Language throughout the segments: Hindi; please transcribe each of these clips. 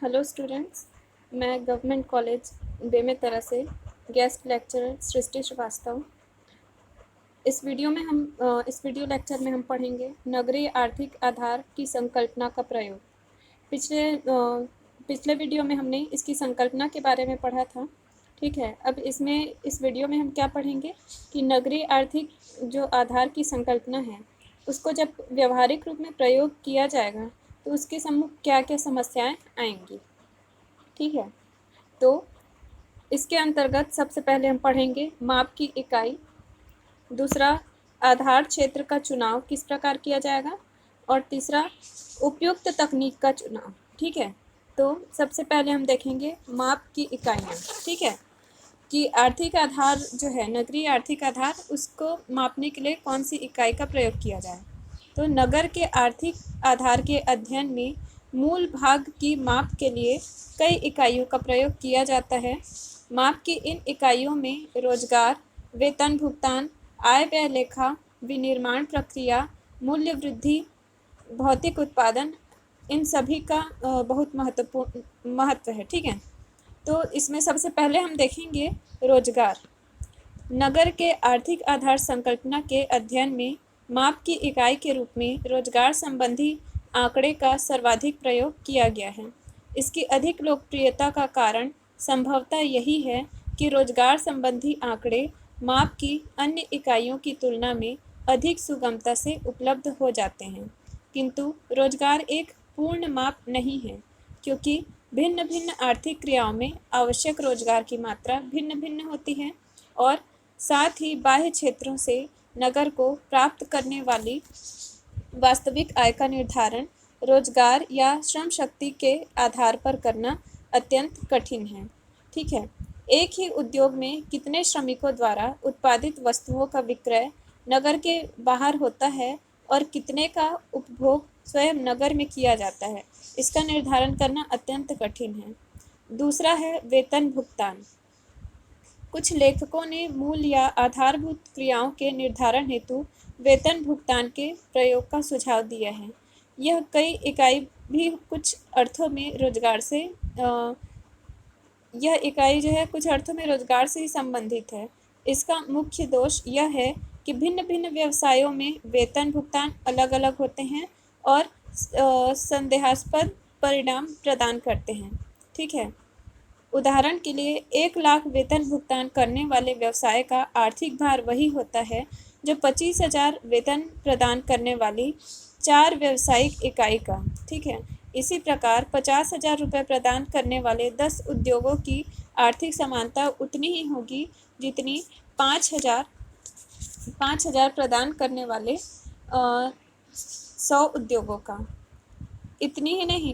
हेलो स्टूडेंट्स, मैं गवर्नमेंट कॉलेज बेमेतरा से गेस्ट लेक्चरर सृष्टि श्रीवास्तव। इस वीडियो लेक्चर में हम पढ़ेंगे नगरीय आर्थिक आधार की संकल्पना का प्रयोग। पिछले वीडियो में हमने इसकी संकल्पना के बारे में पढ़ा था। ठीक है, अब इस वीडियो में हम क्या पढ़ेंगे कि नगरीय आर्थिक जो आधार की संकल्पना है उसको जब व्यवहारिक रूप में प्रयोग किया जाएगा तो उसके सम्मुख क्या क्या समस्याएं आएंगी। ठीक है, तो इसके अंतर्गत सबसे पहले हम पढ़ेंगे माप की इकाई, दूसरा आधार क्षेत्र का चुनाव किस प्रकार किया जाएगा, और तीसरा उपयुक्त तकनीक का चुनाव। ठीक है, तो सबसे पहले हम देखेंगे माप की इकाइयाँ। ठीक है, कि आर्थिक आधार जो है नगरीय आर्थिक आधार उसको मापने के लिए कौन सी इकाई का प्रयोग किया जाए। तो नगर के आर्थिक आधार के अध्ययन में मूल भाग की माप के लिए कई इकाइयों का प्रयोग किया जाता है। माप की इन इकाइयों में रोजगार, वेतन भुगतान, आय व्यय लेखा, विनिर्माण प्रक्रिया, मूल्य वृद्धि, भौतिक उत्पादन, इन सभी का बहुत महत्व है। ठीक है, तो इसमें सबसे पहले हम देखेंगे रोजगार। नगर के आर्थिक आधार संकल्पना के अध्ययन में माप की इकाई के रूप में रोजगार संबंधी आंकड़े का सर्वाधिक प्रयोग किया गया है। इसकी अधिक लोकप्रियता का कारण संभवतः यही है कि रोजगार संबंधी आंकड़े माप की अन्य इकाइयों की तुलना में अधिक सुगमता से उपलब्ध हो जाते हैं। किंतु रोजगार एक पूर्ण माप नहीं है, क्योंकि भिन्न भिन्न आर्थिक क्रियाओं में आवश्यक रोजगार की मात्रा भिन्न भिन्न होती है और साथ ही बाह्य क्षेत्रों से नगर को प्राप्त करने वाली वास्तविक आय का निर्धारण रोजगार या श्रम शक्ति के आधार पर करना अत्यंत कठिन है। ठीक है, एक ही उद्योग में कितने श्रमिकों द्वारा उत्पादित वस्तुओं का विक्रय नगर के बाहर होता है और कितने का उपभोग स्वयं नगर में किया जाता है, इसका निर्धारण करना अत्यंत कठिन है। दूसरा है वेतन भुगतान। कुछ लेखकों ने मूल या आधारभूत क्रियाओं के निर्धारण हेतु वेतन भुगतान के प्रयोग का सुझाव दिया है। यह कई इकाई भी कुछ अर्थों में रोजगार से यह इकाई जो है कुछ अर्थों में रोजगार से ही संबंधित है। इसका मुख्य दोष यह है कि भिन्न भिन्न व्यवसायों में वेतन भुगतान अलग अलग होते हैं और संदेहास्पद परिणाम प्रदान करते हैं। ठीक है, उदाहरण के लिए 1 लाख वेतन भुगतान करने वाले व्यवसाय का आर्थिक भार वही होता है जो 25,000 वेतन प्रदान करने वाली 4 व्यावसायिक इकाई का। ठीक है, इसी प्रकार 50,000 रुपये प्रदान करने वाले 10 उद्योगों की आर्थिक समानता उतनी ही होगी जितनी 5,000 प्रदान करने वाले 100 उद्योगों का। इतनी ही नहीं,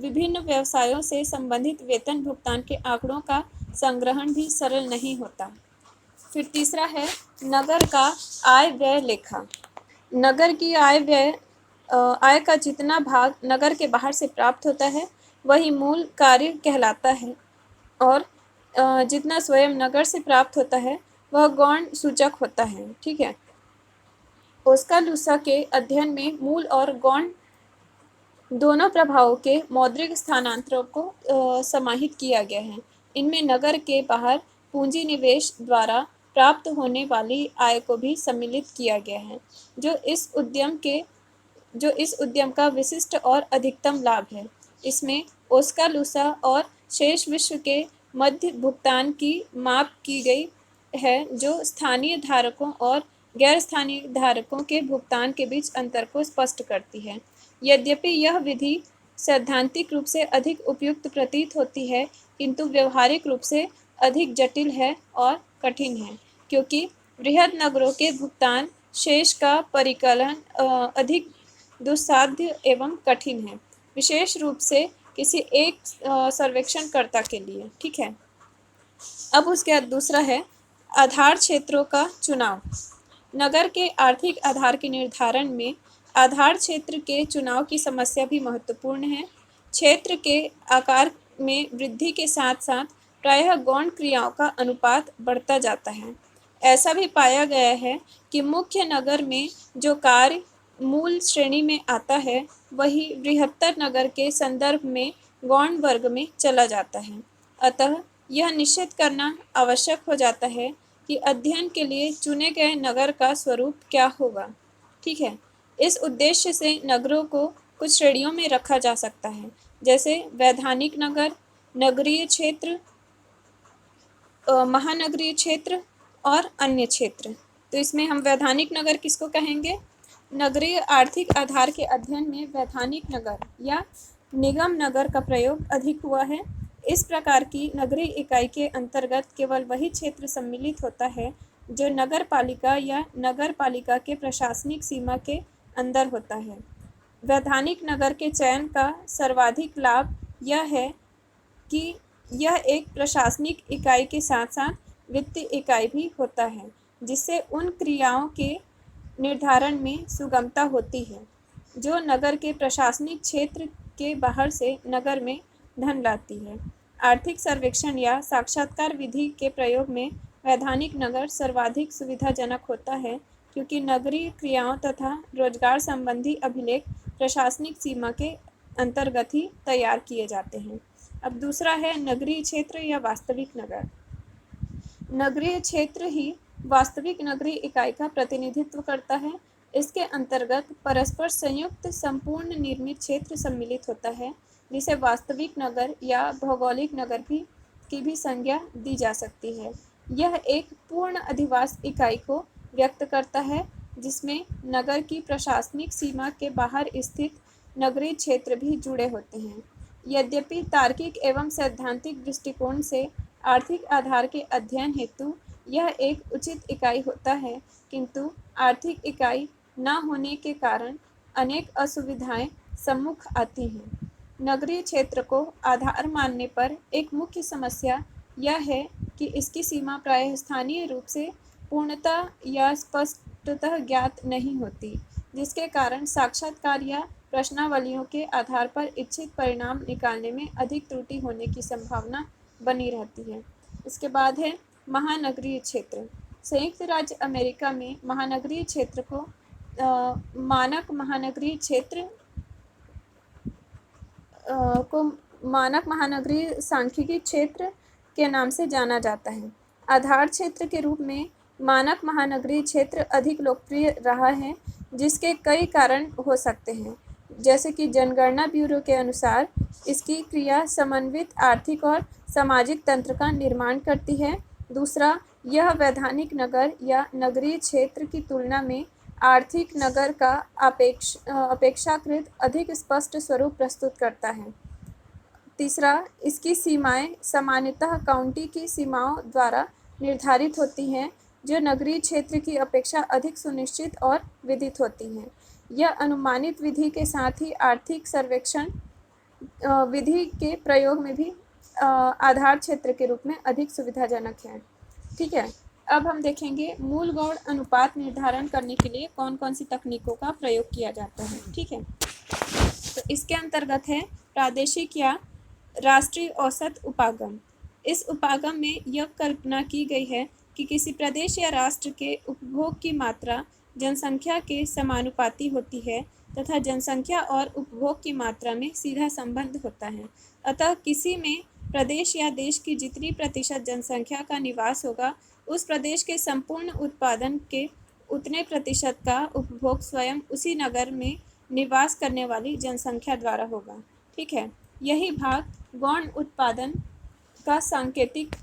विभिन्न व्यवसायों से संबंधित वेतन भुगतान के आंकड़ों का संग्रहण भी सरल नहीं होता। फिर तीसरा है नगर का आय व्यय लेखा। नगर की आय का जितना भाग नगर के बाहर से प्राप्त होता है वही मूल कार्य कहलाता है और जितना स्वयं नगर से प्राप्त होता है वह गौण सूचक होता है। ठीक है, ओस्कालूसा के अध्ययन में मूल और गौण दोनों प्रभावों के मौद्रिक स्थानांतरों को समाहित किया गया है। इनमें नगर के बाहर पूंजी निवेश द्वारा प्राप्त होने वाली आय को भी सम्मिलित किया गया है, जो इस उद्यम का विशिष्ट और अधिकतम लाभ है। इसमें ओस्कालूसा और शेष विश्व के मध्य भुगतान की माप की गई है, जो स्थानीय धारकों और गैर स्थानीय धारकों के भुगतान के बीच अंतर को स्पष्ट करती है। यद्यपि यह विधि सैद्धांतिक रूप से अधिक उपयुक्त प्रतीत होती है, किंतु व्यवहारिक रूप से अधिक जटिल है और कठिन है, क्योंकि बृहद नगरों के भुगतान शेष का परिकलन अधिक दुस्साध्य एवं कठिन है, विशेष रूप से किसी एक सर्वेक्षणकर्ता के लिए। ठीक है, अब उसके बाद दूसरा है आधार क्षेत्रों का चुनाव। नगर के आर्थिक आधार के निर्धारण में आधार क्षेत्र के चुनाव की समस्या भी महत्वपूर्ण है। क्षेत्र के आकार में वृद्धि के साथ साथ प्रायः गौण क्रियाओं का अनुपात बढ़ता जाता है। ऐसा भी पाया गया है कि मुख्य नगर में जो कार्य मूल श्रेणी में आता है वही बृहत्तर नगर के संदर्भ में गौण वर्ग में चला जाता है। अतः यह निश्चित करना आवश्यक हो जाता है कि अध्ययन के लिए चुने गए नगर का स्वरूप क्या होगा। ठीक है, इस उद्देश्य से नगरों को कुछ श्रेणियों में रखा जा सकता है, जैसे वैधानिक नगर, नगरीय क्षेत्र, महानगरीय क्षेत्र और अन्य क्षेत्र। तो इसमें हम वैधानिक नगर किसको कहेंगे? नगरीय आर्थिक आधार के अध्ययन में वैधानिक नगर या निगम नगर का प्रयोग अधिक हुआ है। इस प्रकार की नगरीय इकाई के अंतर्गत केवल वही क्षेत्र सम्मिलित होता है जो नगर पालिका या नगर पालिका के प्रशासनिक सीमा के अंदर होता है। वैधानिक नगर के चयन का सर्वाधिक लाभ यह है कि यह एक प्रशासनिक इकाई के साथ साथ वित्तीय इकाई भी होता है, जिससे उन क्रियाओं के निर्धारण में सुगमता होती है जो नगर के प्रशासनिक क्षेत्र के बाहर से नगर में धन लाती है। आर्थिक सर्वेक्षण या साक्षात्कार विधि के प्रयोग में वैधानिक नगर सर्वाधिक सुविधाजनक होता है, क्योंकि नगरीय क्रियाओं तथा रोजगार संबंधी अभिलेख प्रशासनिक सीमा के अंतर्गत ही तैयार किए जाते हैं। अब दूसरा है नगरीय क्षेत्र या वास्तविक नगर। नगरीय क्षेत्र ही वास्तविक नगरीय इकाई का प्रतिनिधित्व करता है। इसके अंतर्गत परस्पर संयुक्त संपूर्ण निर्मित क्षेत्र सम्मिलित होता है, जिसे वास्तविक नगर या भौगोलिक नगर की भी संज्ञा दी जा सकती है। यह एक पूर्ण अधिवास इकाई को व्यक्त करता है, जिसमें नगर की प्रशासनिक सीमा के बाहर स्थित नगरीय क्षेत्र भी जुड़े होते हैं। यद्यपि तार्किक एवं सैद्धांतिक दृष्टिकोण से आर्थिक आधार के अध्ययन हेतु यह एक उचित इकाई होता है, किंतु आर्थिक इकाई न होने के कारण अनेक असुविधाएं सम्मुख आती हैं। नगरीय क्षेत्र को आधार मानने पर एक मुख्य समस्या यह है कि इसकी सीमा प्रायः स्थानीय रूप से पूर्णतः या स्पष्टतः ज्ञात नहीं होती, जिसके कारण साक्षात्कार या प्रश्नावलियों के आधार पर इच्छित परिणाम निकालने में अधिक त्रुटि होने की संभावना बनी रहती है। इसके बाद है महानगरीय क्षेत्र। संयुक्त राज्य अमेरिका में महानगरीय क्षेत्र को मानक महानगरीय सांख्यिकी क्षेत्र के नाम से जाना जाता है। आधार क्षेत्र के रूप में मानक महानगरीय क्षेत्र अधिक लोकप्रिय रहा है, जिसके कई कारण हो सकते हैं, जैसे कि जनगणना ब्यूरो के अनुसार इसकी क्रिया समन्वित आर्थिक और सामाजिक तंत्र का निर्माण करती है। दूसरा, यह वैधानिक नगर या नगरीय क्षेत्र की तुलना में आर्थिक नगर का अपेक्षाकृत अधिक स्पष्ट स्वरूप प्रस्तुत करता है। तीसरा, इसकी सीमाएं सामान्यतः काउंटी की सीमाओं द्वारा निर्धारित होती हैं, जो नगरीय क्षेत्र की अपेक्षा अधिक सुनिश्चित और विदित होती हैं। यह अनुमानित विधि के साथ ही आर्थिक सर्वेक्षण विधि के प्रयोग में भी आधार क्षेत्र के रूप में अधिक सुविधाजनक है। ठीक है, अब हम देखेंगे मूल गौण अनुपात निर्धारण करने के लिए कौन कौन सी तकनीकों का प्रयोग किया जाता है। ठीक है, तो इसके अंतर्गत है प्रादेशिक या राष्ट्रीय औसत उपागम। इस उपागम में यह कल्पना की गई है कि किसी प्रदेश या राष्ट्र के उपभोग की मात्रा जनसंख्या के समानुपाती होती है तथा जनसंख्या और उपभोग की मात्रा में सीधा संबंध होता है। अतः किसी में प्रदेश या देश की जितनी प्रतिशत जनसंख्या का निवास होगा, उस प्रदेश के संपूर्ण उत्पादन के उतने प्रतिशत का उपभोग स्वयं उसी नगर में निवास करने वाली जनसंख्या द्वारा होगा। ठीक है, यही भाग गौण उत्पादन का सांकेतिक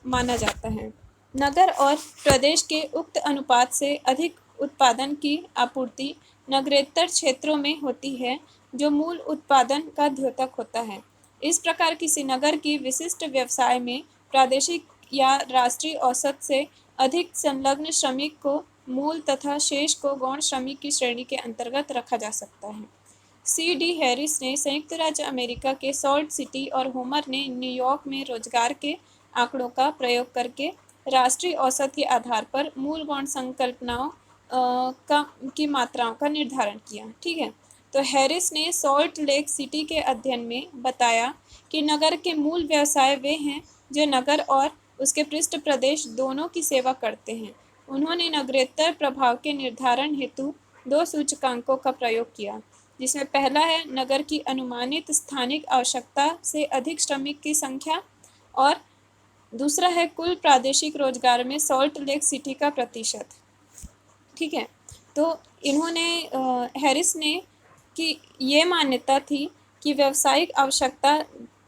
माना जाता है। नगर और प्रदेश के उक्त अनुपात से अधिक उत्पादन की आपूर्ति नगरेतर क्षेत्रों में होती है, जो मूल उत्पादन का द्योतक होता है। इस प्रकार किसी नगर की विशिष्ट व्यवसाय में प्रादेशिक या राष्ट्रीय औसत से अधिक संलग्न श्रमिक को मूल तथा शेष को गौण श्रमिक की श्रेणी के अंतर्गत रखा जा सकता है। C.D. हैरिस ने संयुक्त राज्य अमेरिका के सॉल्ट सिटी और होमर ने न्यूयॉर्क में रोजगार के आंकड़ों का प्रयोग करके राष्ट्रीय औसत के आधार पर मूल गौण संकल्पनाओं की मात्राओं का निर्धारण किया। ठीक है, तो हैरिस ने सॉल्ट लेक सिटी के अध्ययन में बताया कि नगर के मूल व्यवसाय वे हैं जो नगर और उसके पृष्ठ प्रदेश दोनों की सेवा करते हैं। उन्होंने नगरेतर प्रभाव के निर्धारण हेतु दो सूचकांकों का प्रयोग किया, जिसमें पहला है नगर की अनुमानित स्थानिक आवश्यकता से अधिक श्रमिक की संख्या और दूसरा है कुल प्रादेशिक रोजगार में सॉल्ट लेक सिटी का प्रतिशत। ठीक है, तो इन्होंने हैरिस ने कि ये मान्यता थी कि व्यावसायिक आवश्यकता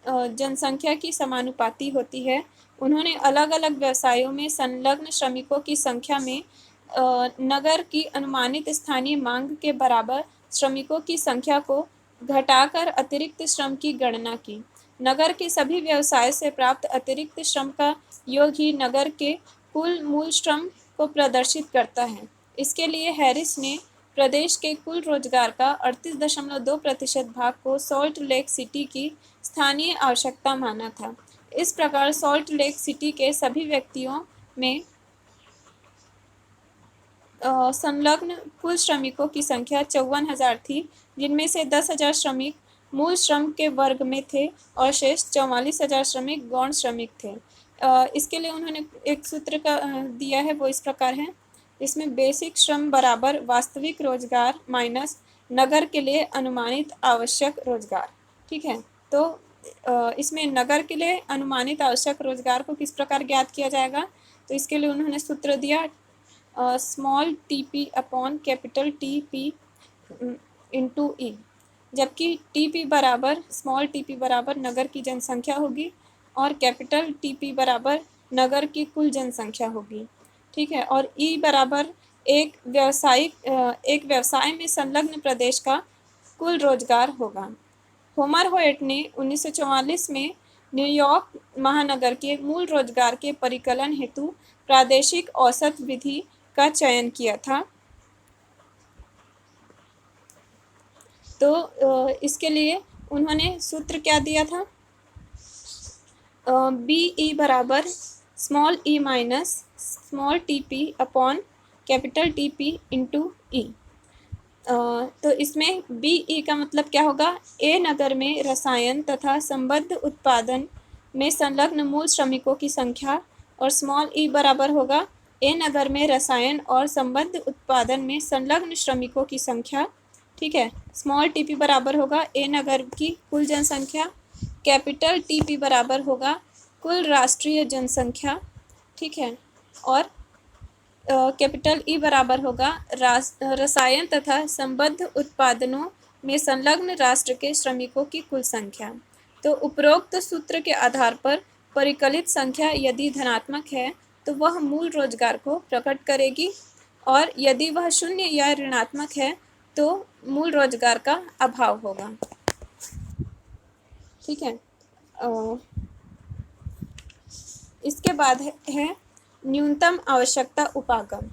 जनसंख्या की समानुपाती होती है। उन्होंने अलग अलग व्यवसायों में संलग्न श्रमिकों की संख्या में नगर की अनुमानित स्थानीय मांग के बराबर श्रमिकों की संख्या को घटाकर अतिरिक्त श्रम की गणना की। नगर के सभी व्यवसाय से प्राप्त अतिरिक्त श्रम का योग ही नगर के कुल मूल श्रम को प्रदर्शित करता है। इसके लिए हैरिस ने प्रदेश के कुल रोजगार का 38.2% भाग को सॉल्ट लेक सिटी की स्थानीय आवश्यकता माना था। इस प्रकार सॉल्ट लेक सिटी के सभी व्यक्तियों में संलग्न कुल श्रमिकों की संख्या 54,000 थी, जिनमें से 10,000 श्रमिक मूल श्रम के वर्ग में थे और शेष 44,000 श्रमिक गौण श्रमिक थे। इसके लिए उन्होंने एक सूत्र का दिया है, वो इस प्रकार है। इसमें बेसिक श्रम बराबर वास्तविक रोजगार माइनस नगर के लिए अनुमानित आवश्यक रोजगार। ठीक है, तो इसमें नगर के लिए अनुमानित आवश्यक रोजगार को किस प्रकार ज्ञात किया जाएगा, तो इसके लिए उन्होंने सूत्र दिया small TP upon capital TP into E, जबकि TP बराबर स्मॉल TP बराबर नगर की जनसंख्या होगी और कैपिटल TP बराबर नगर की कुल जनसंख्या होगी। ठीक है, और ई बराबर एक व्यवसाय में संलग्न प्रदेश का कुल रोजगार होगा। होमर होयट ने 1944 में न्यूयॉर्क महानगर के मूल रोजगार के परिकलन हेतु प्रादेशिक औसत विधि का चयन किया था। तो इसके लिए उन्होंने सूत्र क्या दिया था, BE बराबर small e minus small TP upon capital TP into E. तो इसमें BE का मतलब क्या होगा, ए नगर में रसायन तथा संबद्ध उत्पादन में संलग्न मूल श्रमिकों की संख्या, और स्मॉल e बराबर होगा ए नगर में रसायन और संबद्ध उत्पादन में संलग्न श्रमिकों की संख्या। ठीक है, स्मॉल TP बराबर होगा ए नगर की कुल जनसंख्या, कैपिटल TP बराबर होगा कुल राष्ट्रीय जनसंख्या। ठीक है, और कैपिटल ई बराबर होगा रसायन तथा संबद्ध उत्पादनों में संलग्न राष्ट्र के श्रमिकों की कुल संख्या। तो उपरोक्त सूत्र के आधार पर परिकलित संख्या यदि धनात्मक है तो वह मूल रोजगार को प्रकट करेगी, और यदि वह शून्य या ऋणात्मक है तो मूल रोजगार का अभाव होगा। ठीक है, इसके बाद है न्यूनतम आवश्यकता उपागम।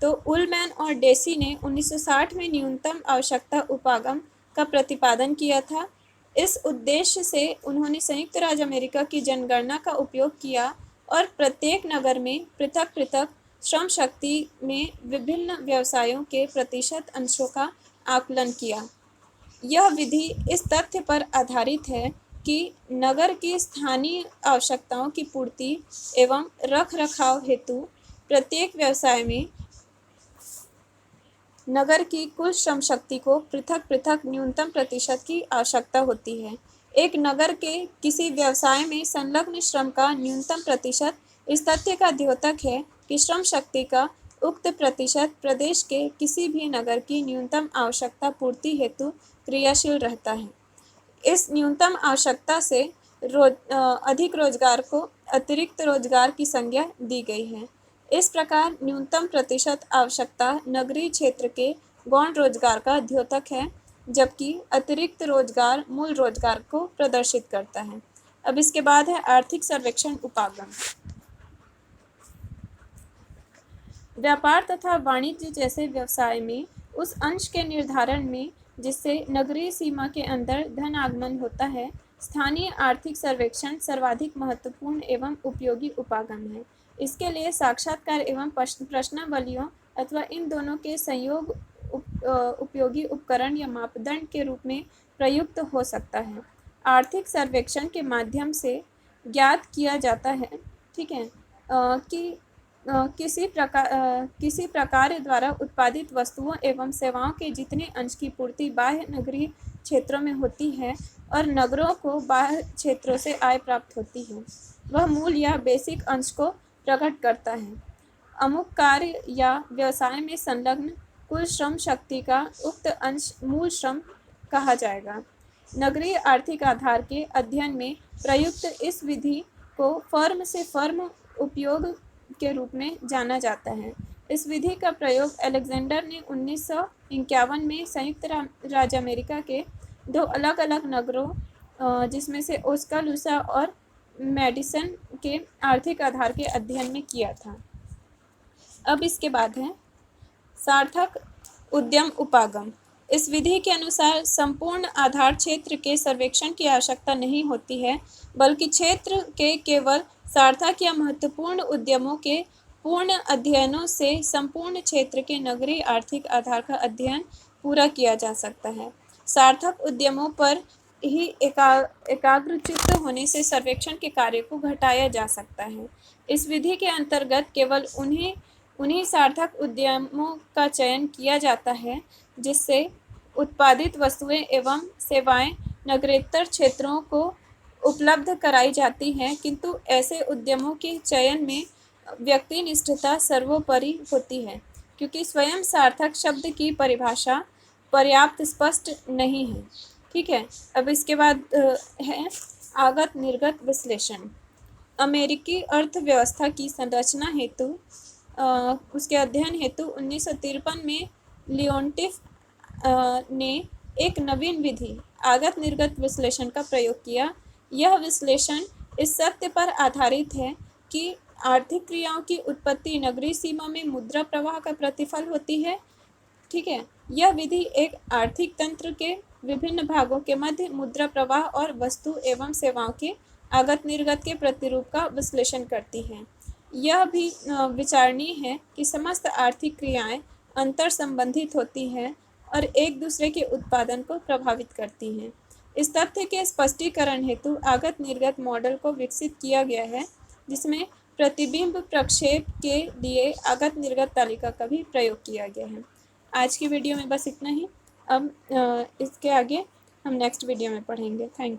तो उलमैन और डेसी ने 1960 में न्यूनतम आवश्यकता उपागम का प्रतिपादन किया था। इस उद्देश्य से उन्होंने संयुक्त राज्य अमेरिका की जनगणना का उपयोग किया और प्रत्येक नगर में पृथक पृथक श्रम शक्ति में विभिन्न व्यवसायों के प्रतिशत अंशों का आकलन किया। यह विधि इस तथ्य पर आधारित है कि नगर की स्थानीय आवश्यकताओं की पूर्ति एवं रख रखाव हेतु प्रत्येक व्यवसाय में नगर की कुल श्रम शक्ति को पृथक पृथक न्यूनतम प्रतिशत की आवश्यकता होती है। एक नगर के किसी व्यवसाय में संलग्न श्रम का न्यूनतम प्रतिशत इस तथ्य का द्योतक है कि श्रम शक्ति का उक्त प्रतिशत प्रदेश के किसी भी नगर की न्यूनतम आवश्यकता पूर्ति हेतु क्रियाशील रहता है। इस न्यूनतम आवश्यकता से अधिक रोजगार को अतिरिक्त रोजगार की संज्ञा दी गई है। इस प्रकार न्यूनतम प्रतिशत आवश्यकता नगरीय क्षेत्र के गौण रोजगार का द्योतक है, जबकि अतिरिक्त रोजगार मूल रोजगार को प्रदर्शित करता है। अब इसके बाद है आर्थिक सर्वेक्षण उपागम। व्यापार तथा वाणिज्य जैसे व्यवसाय में उस अंश के निर्धारण में जिससे नगरीय सीमा के अंदर धन आगमन होता है, स्थानीय आर्थिक सर्वेक्षण सर्वाधिक महत्वपूर्ण एवं उपयोगी उपागम है। इसके लिए साक्षात्कार एवं प्रश्नावलियों अथवा इन दोनों के संयोग उपयोगी उपकरण या मापदंड के रूप में प्रयुक्त हो सकता है। आर्थिक सर्वेक्षण के माध्यम से ज्ञात किया जाता है, ठीक है, कि किसी प्रकार द्वारा उत्पादित वस्तुओं एवं सेवाओं के जितने अंश की पूर्ति बाह्य नगरीय क्षेत्रों में होती है और नगरों को बाह्य क्षेत्रों से आय प्राप्त होती है, वह मूल या बेसिक अंश को प्रकट करता है। अमुक कार्य या व्यवसाय में संलग्न कुल श्रम शक्ति का उक्त अंश मूल श्रम कहा जाएगा। नगरीय आर्थिक आधार के अध्ययन में प्रयुक्त इस विधि को फर्म से फर्म उपयोग के रूप में जाना जाता है। इस विधि का प्रयोग अलेक्जेंडर ने 1951 में संयुक्त राज्य अमेरिका के 2 अलग अलग नगरों जिसमें से ओस्कालूसा और मेडिसन के आर्थिक आधार के अध्ययन में किया था। अब इसके बाद है सार्थक उद्यम उपागम। इस विधि के अनुसार संपूर्ण आधार क्षेत्र के सर्वेक्षण की आवश्यकता नहीं होती है, बल्कि क्षेत्र के केवल सार्थक या महत्वपूर्ण उद्यमों के पूर्ण अध्ययनों से संपूर्ण क्षेत्र के नगरीय आर्थिक आधार का अध्ययन पूरा किया जा सकता है। सार्थक उद्यमों पर ही एकाग्रचित्त होने से सर्वेक्षण के कार्य को घटाया जा सकता है। इस विधि के अंतर्गत केवल उन्हीं सार्थक उद्यमों का चयन किया जाता है जिससे उत्पादित वस्तुएं एवं सेवाएं नगरेतर क्षेत्रों को उपलब्ध कराई जाती हैं, किंतु ऐसे उद्यमों के चयन में व्यक्तिनिष्ठता सर्वोपरि होती है, क्योंकि स्वयं सार्थक शब्द की परिभाषा पर्याप्त स्पष्ट नहीं है। ठीक है, अब इसके बाद है आगत निर्गत विश्लेषण। अमेरिकी अर्थव्यवस्था की संरचना हेतु उसके अध्ययन हेतु 1953 में लियोन्टिफ ने एक नवीन विधि आगत निर्गत विश्लेषण का प्रयोग किया। यह विश्लेषण इस सत्य पर आधारित है कि आर्थिक क्रियाओं की उत्पत्ति नगरीय सीमा में मुद्रा प्रवाह का प्रतिफल होती है। ठीक है, यह विधि एक आर्थिक तंत्र के विभिन्न भागों के मध्य मुद्रा प्रवाह और वस्तु एवं सेवाओं के आगत निर्गत के प्रतिरूप का विश्लेषण करती है। यह भी विचारणीय है कि समस्त आर्थिक क्रियाएं अंतर संबंधित होती हैं और एक दूसरे के उत्पादन को प्रभावित करती हैं। इस तथ्य के स्पष्टीकरण हेतु आगत निर्गत मॉडल को विकसित किया गया है, जिसमें प्रतिबिंब प्रक्षेप के लिए आगत निर्गत तालिका का भी प्रयोग किया गया है। आज की वीडियो में बस इतना ही। अब इसके आगे हम नेक्स्ट वीडियो में पढ़ेंगे। Thank you.